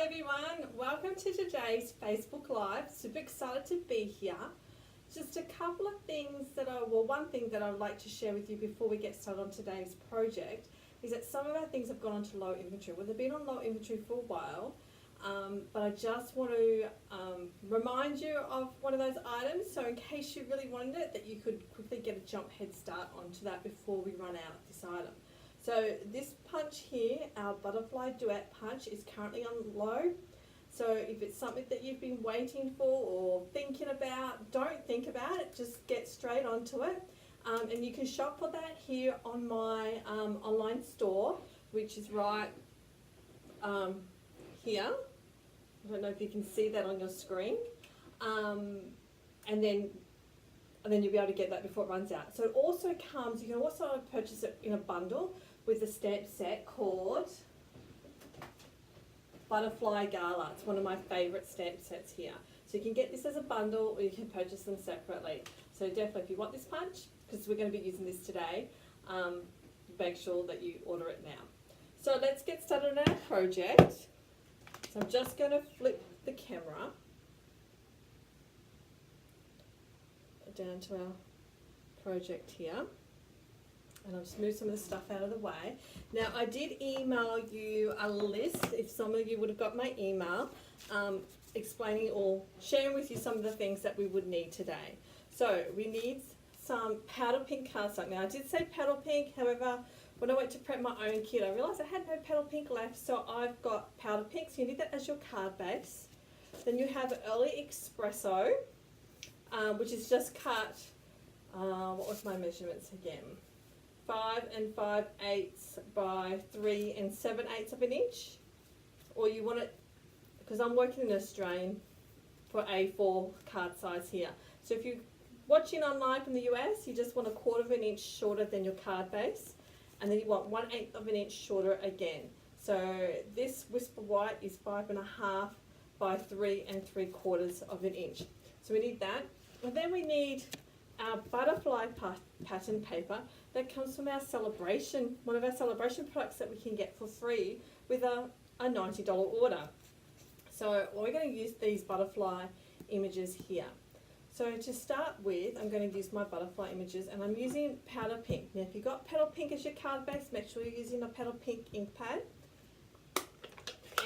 everyone, welcome to today's Facebook Live. Super excited to be here. Just a couple of things one thing that I would like to share with you before we get started on today's project is that some of our things have gone onto low inventory. Well, they've been on low inventory for a while, but I just want to remind you of one of those items, so in case you really wanted it, that you could quickly get a jump head start onto that before we run out of this item. So this punch here, our butterfly duet punch, is currently on low. So if it's something that you've been waiting for or thinking about, don't think about it, just get straight onto it. And you can shop for that here on my online store, which is right here. I don't know if you can see that on your screen. And then you'll be able to get that before it runs out. So it also comes, you can also purchase it in a bundle with a stamp set called Butterfly Gala. It's one of my favourite stamp sets here. So you can get this as a bundle or you can purchase them separately. So definitely if you want this punch, because we're going to be using this today, make sure that you order it now. So let's get started on our project. So I'm just going to flip the camera down to our project here. And I'll just move some of the stuff out of the way. Now, I did email you a list, if some of you would have got my email, explaining or sharing with you some of the things that we would need today. So, we need some powder pink cardstock. Now, I did say powder pink, however, when I went to prep my own kit, I realised I had no powder pink left, so I've got powder pink, so you need that as your card base. Then you have early espresso, which is just cut, what was my measurements again? 5 5/8 by 3 7/8 of an inch, or you want it, because I'm working in Australian for A4 card size here. So if you're watching online from the US, you just want 1/4 of an inch shorter than your card base, and then you want 1/8 of an inch shorter again. So this Whisper White is 5 1/2 by 3 3/4 of an inch. So we need that, and then we need our butterfly pattern paper that comes from our celebration, one of our celebration products that we can get for free with a $90 order. So we're going to use these butterfly images here. So to start with, I'm going to use my butterfly images, and I'm using powder pink. Now if you've got powder pink as your card base, make sure you're using a powder pink ink pad.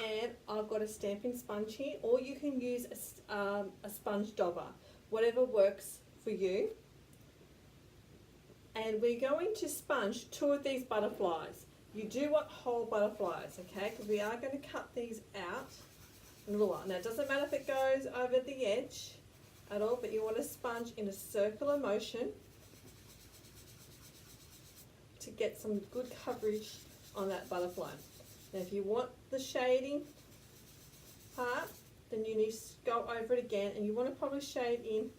And I've got a stamping sponge here, or you can use a sponge dauber, whatever works for you. And we're going to sponge 2 of these butterflies. You do want whole butterflies, okay? Because we are going to cut these out in a little while. Now it doesn't matter if it goes over the edge at all, but you want to sponge in a circular motion to get some good coverage on that butterfly. Now if you want the shading part, then you need to go over it again, and you want to probably shade in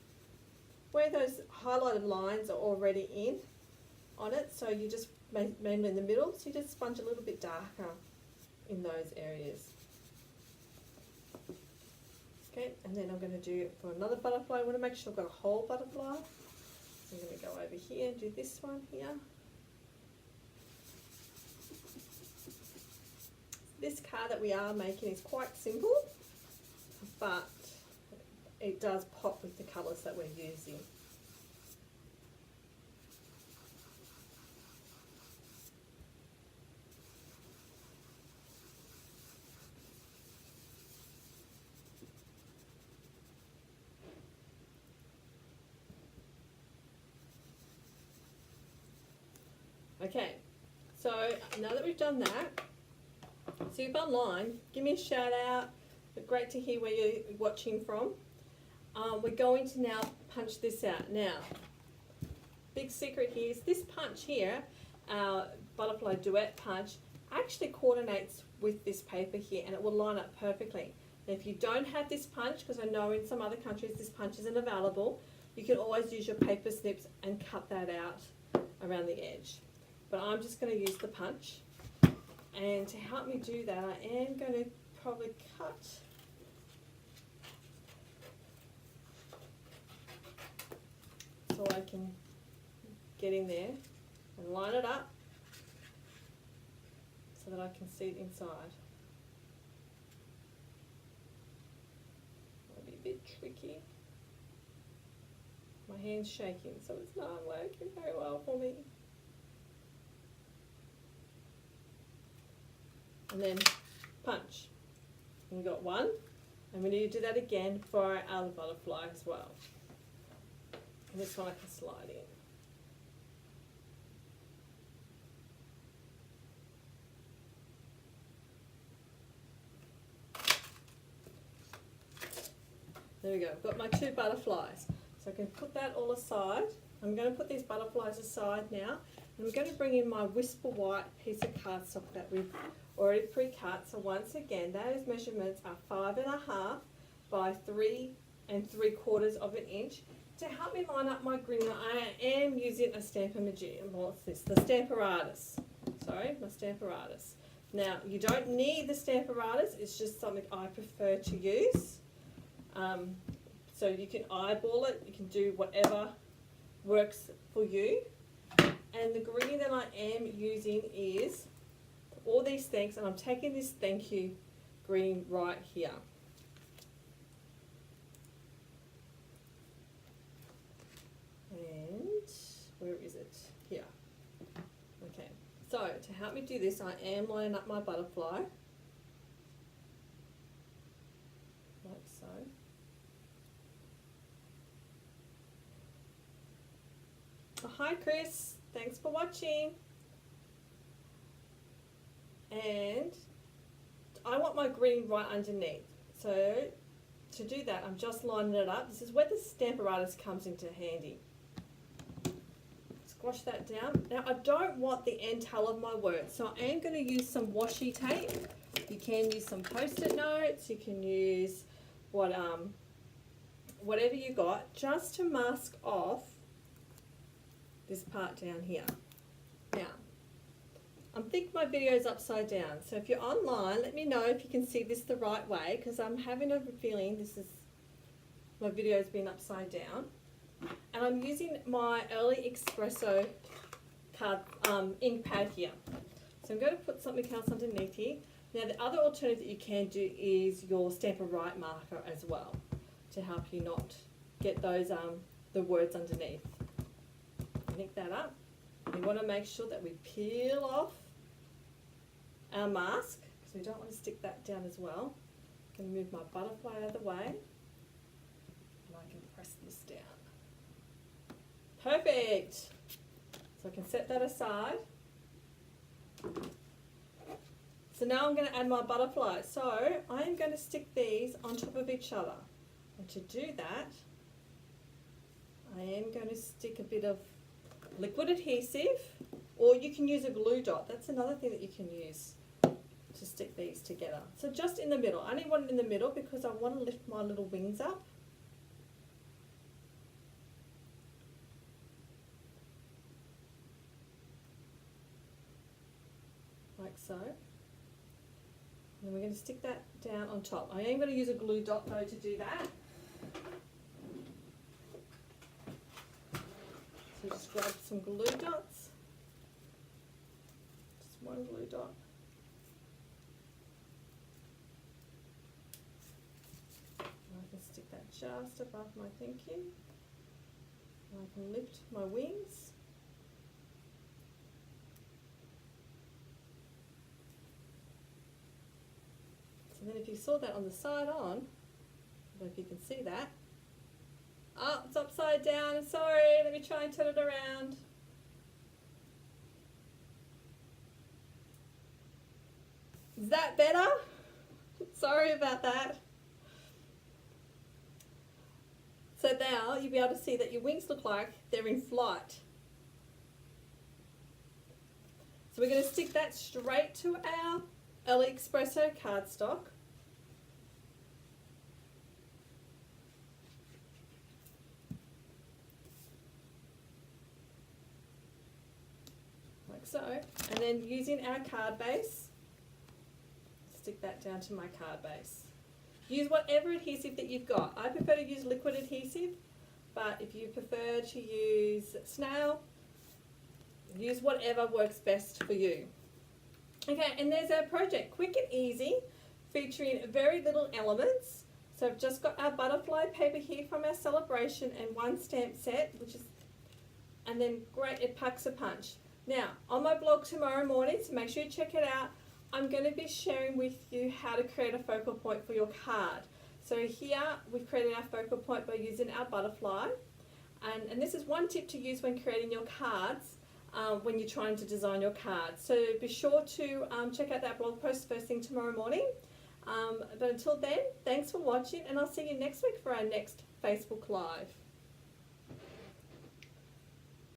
where those highlighted lines are already in on it, so you just mainly in the middle, so you just sponge a little bit darker in those areas. Okay, and then I'm going to do it for another butterfly. I want to make sure I've got a whole butterfly. So I'm going to go over here and do this one here. This card that we are making is quite simple, but it does pop with the colours that we're using. Okay, so now that we've done that, so if online, give me a shout out. Great to hear where you're watching from. We're going to now punch this out. Now, big secret here is this punch here, our butterfly duet punch, actually coordinates with this paper here, and it will line up perfectly. Now, if you don't have this punch, because I know in some other countries this punch isn't available, you can always use your paper snips and cut that out around the edge. But I'm just going to use the punch, and to help me do that, I am going to probably cut so I can get in there and line it up so that I can see it inside. tricky. My hand's shaking, so it's not working very well for me. And then punch. And we got one, and we need to do that again for our other butterfly as well. And this one I can slide in. There we go, I've got my 2 butterflies. So I can put that all aside. I'm going to put these butterflies aside now. And I'm going to bring in my Whisper White piece of cardstock that we've already pre-cut. So once again, those measurements are 5.5 by 3 3/4 of an inch. To help me line up my green, I am using a Stampin'. What's this? The Stamparatus. Sorry, my Stamparatus. Now, you don't need the Stamparatus. It's just something I prefer to use. So you can eyeball it, you can do whatever works for you. And the green that I am using is all these things, and I'm taking this thank you green right here. And where is it? Here. Okay, so to help me do this, I am lining up my butterfly, like so. Oh, hi Chris, thanks for watching. And I want my green right underneath. So to do that, I'm just lining it up. This is where the Stamparatus comes into handy. Squash that down. Now I don't want the end tail of my word, so I am going to use some washi tape. You can use some post-it notes, you can use whatever you got, just to mask off this part down here. Now, I think my video is upside down, so if you're online, let me know if you can see this the right way, because I'm having a feeling my video has been upside down. And I'm using my Early Espresso card ink pad here. So I'm going to put something else underneath here. Now the other alternative that you can do is your Stamp-A-Right marker as well, to help you not get those the words underneath. Link that up. We want to make sure that we peel off our mask, because we don't want to stick that down as well. I'm going to move my butterfly out of the way, and I can press this down. Perfect! So I can set that aside. So now I'm going to add my butterflies. So I am going to stick these on top of each other. And to do that, I am going to stick a bit of liquid adhesive, or you can use a glue dot. That's another thing that you can use to stick these together. So just in the middle. I only want it in the middle because I want to lift my little wings up. Like so. And then we're going to stick that down on top. I am going to use a glue dot though to do that. So just grab some glue dots. Just one glue dot. And I can stick that just above my thank you. And I can lift my wings. And then if you saw that on the side on, I don't know if you can see that. Oh, it's upside down, sorry, let me try and turn it around. Is that better? Sorry about that. So now you'll be able to see that your wings look like they're in flight. So we're going to stick that straight to our Early Espresso cardstock. Like so. And then using our card base, stick that down to my card base. Use whatever adhesive that you've got. I prefer to use liquid adhesive, but if you prefer to use snail, use whatever works best for you. Okay, and there's our project, quick and easy, featuring very little elements, So I've just got our butterfly paper here from our celebration and one stamp set, and then great, it packs a punch. Now, on my blog tomorrow morning, so make sure you check it out, I'm going to be sharing with you how to create a focal point for your card. So here we've created our focal point by using our butterfly, and this is one tip to use when creating your cards, when you're trying to design your cards. So be sure to check out that blog post first thing tomorrow morning. But until then, thanks for watching, and I'll see you next week for our next Facebook Live.